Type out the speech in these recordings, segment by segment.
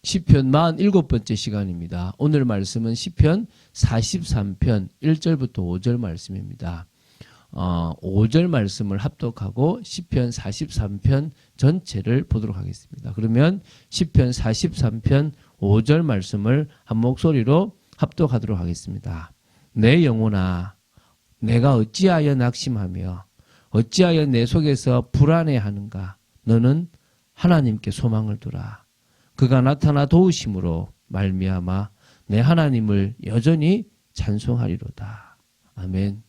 시편 47번째 시간입니다. 오늘 말씀은 시편 43편 1절부터 5절 말씀입니다. 5절 말씀을 합독하고 시편 43편 전체를 보도록 하겠습니다. 그러면 시편 43편 5절 말씀을 한 목소리로 합독하도록 하겠습니다. 내 영혼아, 내가 어찌하여 낙심하며 어찌하여 내 속에서 불안해하는가? 너는 하나님께 소망을 두라. 그가 나타나 도우심으로 말미암아 내 하나님을 여전히 찬송하리로다. 아멘.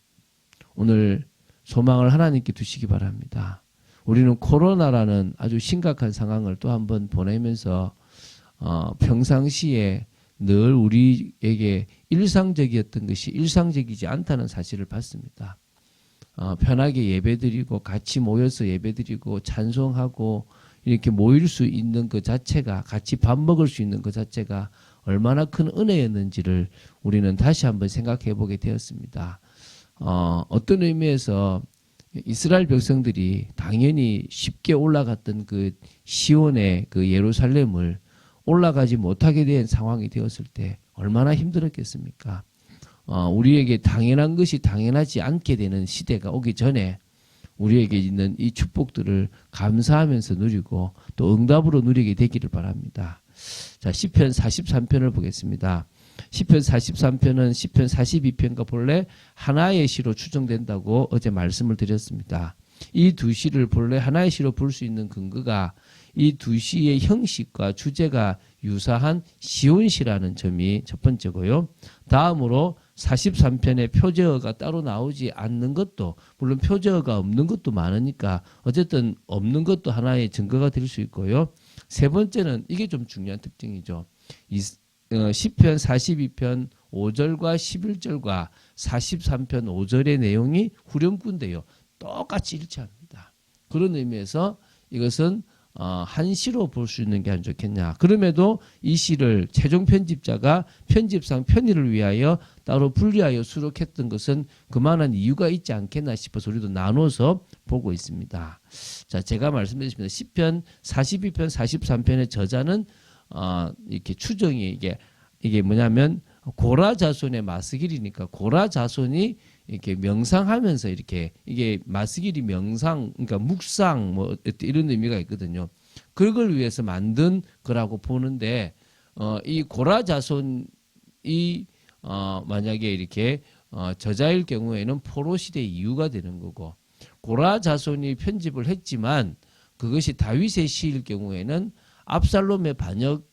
오늘 소망을 하나님께 두시기 바랍니다. 우리는 코로나라는 아주 심각한 상황을 또 한 번 보내면서 평상시에 늘 우리에게 일상적이었던 것이 일상적이지 않다는 사실을 봤습니다. 편하게 예배드리고 같이 모여서 예배드리고 찬송하고 이렇게 모일 수 있는 것 자체가, 같이 밥 먹을 수 있는 것 자체가 얼마나 큰 은혜였는지를 우리는 다시 한번 생각해 보게 되었습니다. 어떤 의미에서 이스라엘 백성들이 당연히 쉽게 올라갔던 그 시온의 그 예루살렘을 올라가지 못하게 된 상황이 되었을 때 얼마나 힘들었겠습니까? 우리에게 당연한 것이 당연하지 않게 되는 시대가 오기 전에 우리에게 있는 이 축복들을 감사하면서 누리고 또 응답으로 누리게 되기를 바랍니다. 자, 시편 43편을 보겠습니다. 시편 43편은 시편 42편과 본래 하나의 시로 추정된다고 어제 말씀을 드렸습니다. 이 두 시를 본래 하나의 시로 볼 수 있는 근거가 이 두 시의 형식과 주제가 유사한 시온시라는 점이 첫 번째고요. 다음으로 43편의 표제어가 따로 나오지 않는 것도, 물론 표제어가 없는 것도 많으니까 어쨌든 없는 것도 하나의 증거가 될 수 있고요. 세 번째는 이게 좀 중요한 특징이죠. 시편 42편 5절과 11절과 43편 5절의 내용이 후렴구인데요. 똑같이 일치합니다. 그런 의미에서 이것은 한 시로 볼 수 있는 게 안 좋겠냐. 그럼에도 이 시를 최종 편집자가 편집상 편의를 위하여 따로 분리하여 수록했던 것은 그만한 이유가 있지 않겠나 싶어서 우리도 나눠서 보고 있습니다. 자, 제가 말씀드렸습니다. 시편 42편, 43편의 저자는 이렇게 추정이 이게 뭐냐면 고라 자손의 마스길이니까 고라 자손이 이렇게 명상하면서 이렇게 이게 마스길이 명상, 그러니까 묵상 뭐 이런 의미가 있거든요. 그걸 위해서 만든 거라고 보는데 이 고라 자손이 만약에 이렇게 저자일 경우에는 포로 시대 이유가 되는 거고 고라 자손이 편집을 했지만 그것이 다윗의 시일 경우에는 압살롬의 반역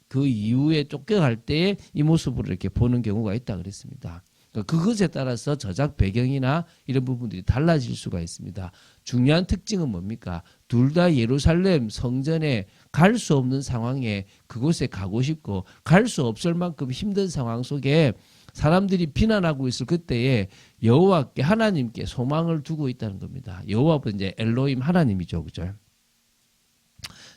그 이후에 쫓겨갈 때에 이 모습으로 이렇게 보는 경우가 있다 그랬습니다. 그것에 따라서 저작 배경이나 이런 부분들이 달라질 수가 있습니다. 중요한 특징은 뭡니까? 둘 다 예루살렘 성전에 갈 수 없는 상황에 그곳에 가고 싶고 갈 수 없을 만큼 힘든 상황 속에 사람들이 비난하고 있을 그때에 여호와께 하나님께 소망을 두고 있다는 겁니다. 여호와는 이제 엘로힘 하나님이죠. 그죠?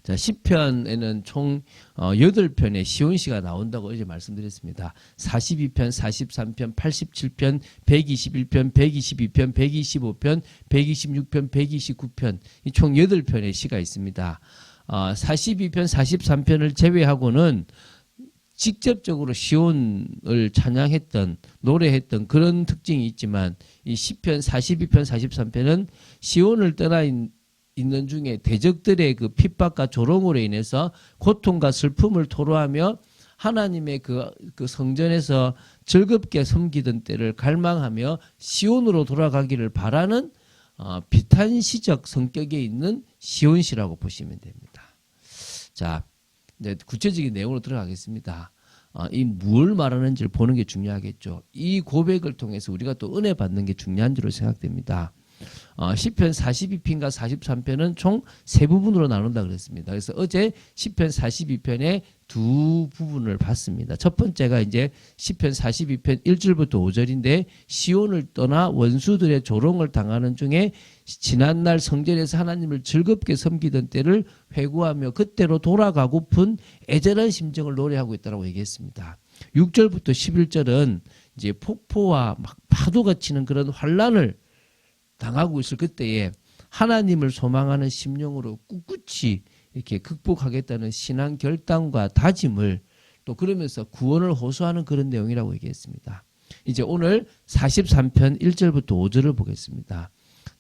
자, 시편에는 총 8편의 시온시가 나온다고 어제 말씀드렸습니다. 42편, 43편, 87편, 121편, 122편, 125편, 126편, 129편 이 총 8편의 시가 있습니다. 42편, 43편을 제외하고는 직접적으로 시온을 찬양했던 노래했던 그런 특징이 있지만 이 시편 42편, 43편은 시온을 떠나 있는 중에 대적들의 그 핍박과 조롱으로 인해서 고통과 슬픔을 토로하며 하나님의 그 성전에서 즐겁게 섬기던 때를 갈망하며 시온으로 돌아가기를 바라는 비탄시적 성격에 있는 시온시라고 보시면 됩니다. 자, 이제 구체적인 내용으로 들어가겠습니다. 이 뭘 말하는지를 보는 게 중요하겠죠. 이 고백을 통해서 우리가 또 은혜 받는 게 중요한 줄로 생각됩니다. 시편 42편과 43편은 총 세 부분으로 나눈다 그랬습니다. 그래서 어제 시편 42편의 두 부분을 봤습니다. 첫 번째가 이제 시편 42편 1절부터 5절인데 시온을 떠나 원수들의 조롱을 당하는 중에 지난날 성전에서 하나님을 즐겁게 섬기던 때를 회고하며 그때로 돌아가고픈 애절한 심정을 노래하고 있다고 얘기했습니다. 6절부터 11절은 이제 폭포와 막 파도가 치는 그런 환란을 당하고 있을 그때에 하나님을 소망하는 심령으로 꿋꿋이 이렇게 극복하겠다는 신앙 결단과 다짐을 또 그러면서 구원을 호소하는 그런 내용이라고 얘기했습니다. 이제 오늘 43편 1절부터 5절을 보겠습니다.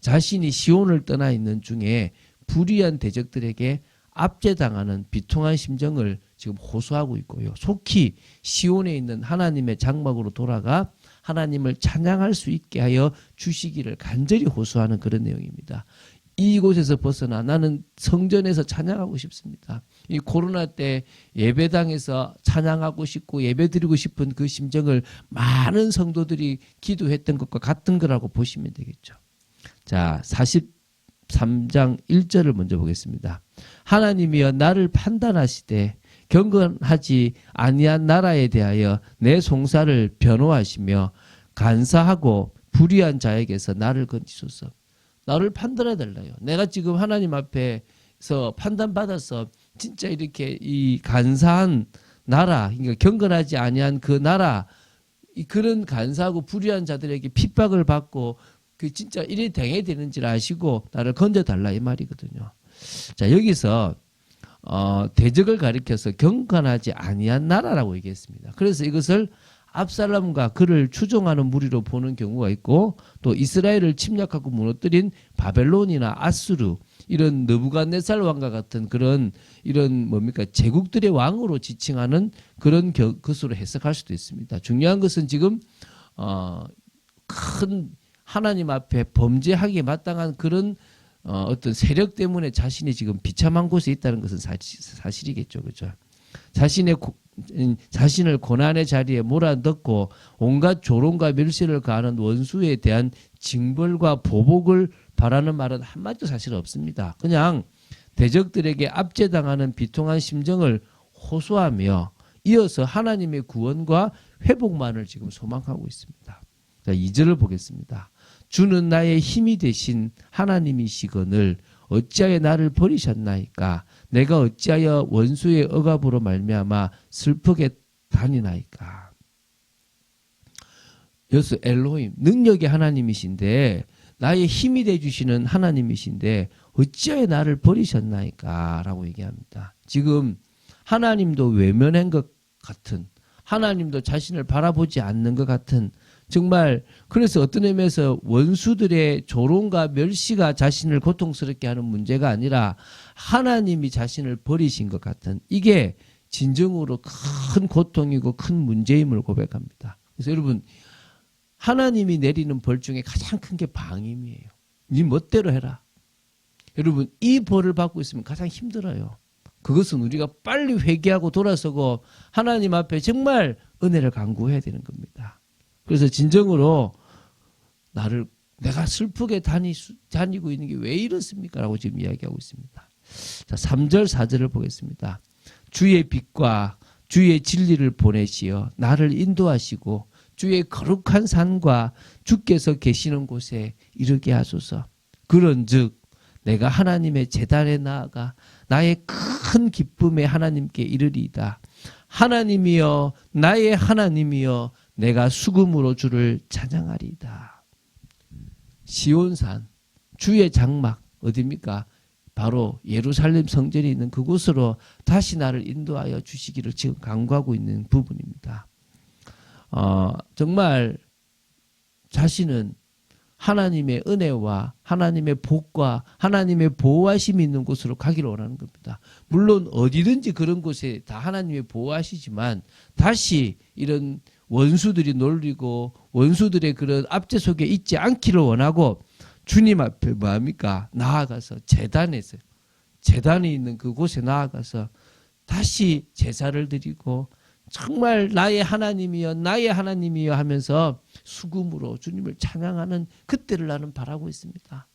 자신이 시온을 떠나 있는 중에 불의한 대적들에게 압제당하는 비통한 심정을 지금 호소하고 있고요. 속히 시온에 있는 하나님의 장막으로 돌아가 하나님을 찬양할 수 있게 하여 주시기를 간절히 호소하는 그런 내용입니다. 이곳에서 벗어나 나는 성전에서 찬양하고 싶습니다. 이 코로나 때 예배당에서 찬양하고 싶고 예배드리고 싶은 그 심정을 많은 성도들이 기도했던 것과 같은 거라고 보시면 되겠죠. 자, 43장 1절을 먼저 보겠습니다. 하나님이여 나를 판단하시되 경건하지 아니한 나라에 대하여 내 송사를 변호하시며 간사하고 불의한 자에게서 나를 건지소서. 나를 판단해 달라요. 내가 지금 하나님 앞에서 판단받아서 진짜 이렇게 이 간사한 나라, 그러니까 경건하지 아니한 그 나라, 그런 간사하고 불의한 자들에게 핍박을 받고 그 진짜 일이 당해야 되는지를 아시고 나를 건져달라 이 말이거든요. 자, 여기서 대적을 가리켜서 경건하지 아니한 나라라고 얘기했습니다. 그래서 이것을 압살롬과 그를 추종하는 무리로 보는 경우가 있고 또 이스라엘을 침략하고 무너뜨린 바벨론이나 아수르 이런 느부갓네살 왕과 같은 그런 이런 뭡니까 제국들의 왕으로 지칭하는 그런 것으로 해석할 수도 있습니다. 중요한 것은 지금 큰 하나님 앞에 범죄하기에 마땅한 그런 어떤 세력 때문에 자신이 지금 비참한 곳에 있다는 것은 사실이겠죠, 그렇죠? 자신을 고난의 자리에 몰아넣고 온갖 조롱과 멸시를 가하는 원수에 대한 징벌과 보복을 바라는 말은 한마디도 사실 없습니다. 그냥 대적들에게 압제당하는 비통한 심정을 호소하며 이어서 하나님의 구원과 회복만을 지금 소망하고 있습니다. 자, 2절을 보겠습니다. 주는 나의 힘이 되신 하나님이시거늘 어찌하여 나를 버리셨나이까? 내가 어찌하여 원수의 억압으로 말미암아 슬프게 다니나이까? 여기서 엘로힘, 능력의 하나님이신데 나의 힘이 되주시는 하나님이신데 어찌하여 나를 버리셨나이까? 라고 얘기합니다. 지금 하나님도 외면한 것 같은, 하나님도 자신을 바라보지 않는 것 같은, 정말 그래서 어떤 의미에서 원수들의 조롱과 멸시가 자신을 고통스럽게 하는 문제가 아니라 하나님이 자신을 버리신 것 같은, 이게 진정으로 큰 고통이고 큰 문제임을 고백합니다. 그래서 여러분, 하나님이 내리는 벌 중에 가장 큰 게 방임이에요. 네 멋대로 해라. 여러분, 이 벌을 받고 있으면 가장 힘들어요. 그것은 우리가 빨리 회개하고 돌아서고 하나님 앞에 정말 은혜를 간구해야 되는 겁니다. 그래서 진정으로 내가 슬프게 다니고 있는 게 왜 이렇습니까? 라고 지금 이야기하고 있습니다. 자, 3절 4절을 보겠습니다. 주의 빛과 주의 진리를 보내시어 나를 인도하시고 주의 거룩한 산과 주께서 계시는 곳에 이르게 하소서. 그런즉 내가 하나님의 제단에 나아가 나의 큰 기쁨에 하나님께 이르리이다. 하나님이여 나의 하나님이여 내가 수금으로 주를 찬양하리이다. 시온산 주의 장막 어디입니까? 바로 예루살렘 성전이 있는 그곳으로 다시 나를 인도하여 주시기를 지금 간구하고 있는 부분입니다. 정말 자신은 하나님의 은혜와 하나님의 복과 하나님의 보호하심이 있는 곳으로 가기를 원하는 겁니다. 물론 어디든지 그런 곳에 다 하나님의 보호하시지만 다시 이런 원수들이 놀리고 원수들의 그런 압제 속에 있지 않기를 원하고 주님 앞에 뭐합니까? 나아가서 제단이 있는 그곳에 나아가서 다시 제사를 드리고 정말 나의 하나님이여 나의 하나님이여 하면서 수금으로 주님을 찬양하는 그때를 나는 바라고 있습니다.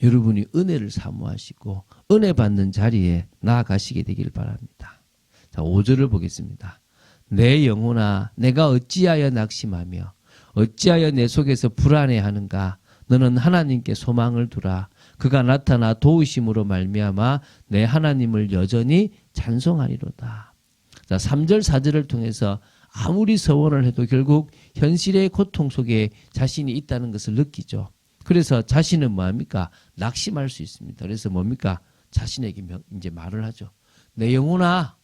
여러분이 은혜를 사모하시고 은혜 받는 자리에 나아가시게 되길 바랍니다. 자, 5절을 보겠습니다. 내 영혼아 내가 어찌하여 낙심하며 어찌하여 내 속에서 불안해하는가? 너는 하나님께 소망을 두라. 그가 나타나 도우심으로 말미암아 내 하나님을 여전히 찬송하리로다. 자, 3절 4절을 통해서 아무리 서원을 해도 결국 현실의 고통 속에 자신이 있다는 것을 느끼죠. 그래서 자신은 뭐합니까? 낙심할 수 있습니다. 그래서 뭡니까? 자신에게 이제 말을 하죠. 내 영혼아,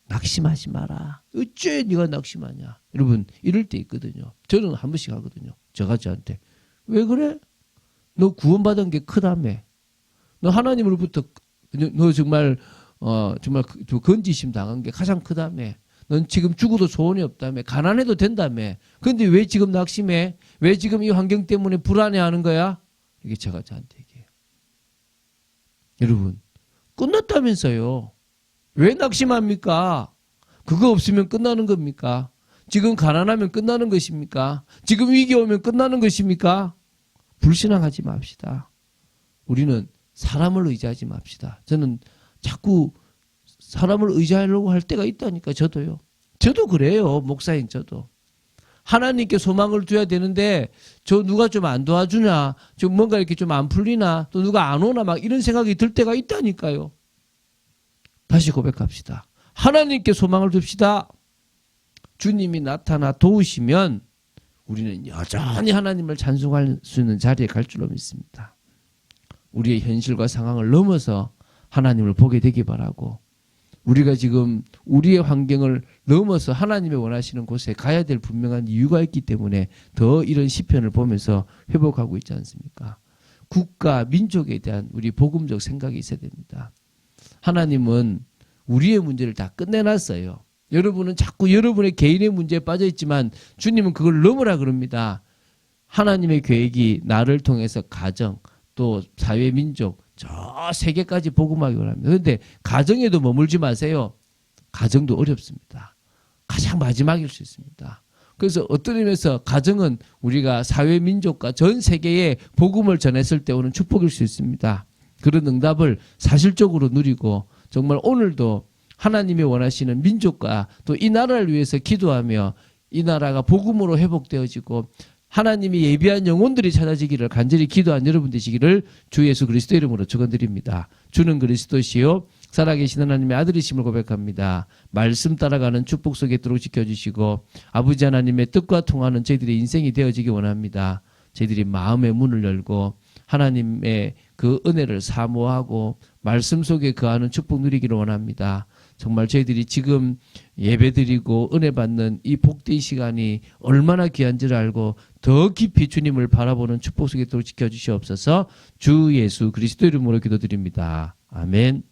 낙심하지 마라. 어째 네가 낙심하냐? 여러분 이럴 때 있거든요. 저는 한 번씩 하거든요. 저한테 왜 그래? 너 구원받은 게 크다며. 너 하나님으로부터 너 정말 정말 건지심 당한 게 가장 크다며. 넌 지금 죽어도 소원이 없다며. 가난해도 된다며. 그런데 왜 지금 낙심해? 왜 지금 이 환경 때문에 불안해하는 거야? 이게 제가 저한테 얘기해요. 여러분 끝났다면서요. 왜 낙심합니까? 그거 없으면 끝나는 겁니까? 지금 가난하면 끝나는 것입니까? 지금 위기 오면 끝나는 것입니까? 불신앙하지 맙시다. 우리는 사람을 의지하지 맙시다. 저는 자꾸 사람을 의지하려고 할 때가 있다니까. 저도요. 저도 그래요. 목사인 저도. 하나님께 소망을 둬야 되는데 저 누가 좀 안 도와주나, 좀 뭔가 이렇게 좀 안 풀리나, 또 누가 안 오나 막 이런 생각이 들 때가 있다니까요. 다시 고백합시다. 하나님께 소망을 둡시다. 주님이 나타나 도우시면 우리는 여전히 하나님을 찬송할 수 있는 자리에 갈 줄로 믿습니다. 우리의 현실과 상황을 넘어서 하나님을 보게 되기 바라고, 우리가 지금 우리의 환경을 넘어서 하나님이 원하시는 곳에 가야 될 분명한 이유가 있기 때문에 더 이런 시편을 보면서 회복하고 있지 않습니까? 국가, 민족에 대한 우리 복음적 생각이 있어야 됩니다. 하나님은 우리의 문제를 다 끝내놨어요. 여러분은 자꾸 여러분의 개인의 문제에 빠져 있지만 주님은 그걸 넘으라 그럽니다. 하나님의 계획이 나를 통해서 가정, 또 사회, 민족, 저 세계까지 복음하기 원합니다. 그런데 가정에도 머물지 마세요. 가정도 어렵습니다. 가장 마지막일 수 있습니다. 그래서 어떤 의미에서 가정은 우리가 사회, 민족과 전 세계에 복음을 전했을 때 오는 축복일 수 있습니다. 그런 응답을 사실적으로 누리고 정말 오늘도 하나님이 원하시는 민족과 또 이 나라를 위해서 기도하며 이 나라가 복음으로 회복되어지고 하나님이 예비한 영혼들이 찾아지기를 간절히 기도한 여러분 되시기를 주 예수 그리스도 이름으로 축원드립니다. 주는 그리스도시요 살아계신 하나님의 아들이심을 고백합니다. 말씀 따라가는 축복 속에 있도록 지켜주시고 아버지 하나님의 뜻과 통하는 저희들의 인생이 되어지기 원합니다. 저희들이 마음의 문을 열고 하나님의 그 은혜를 사모하고 말씀 속에 거하는 축복 누리기를 원합니다. 정말 저희들이 지금 예배드리고 은혜 받는 이 복된 시간이 얼마나 귀한지를 알고 더 깊이 주님을 바라보는 축복 속에 또 지켜주시옵소서. 주 예수 그리스도 이름으로 기도드립니다. 아멘.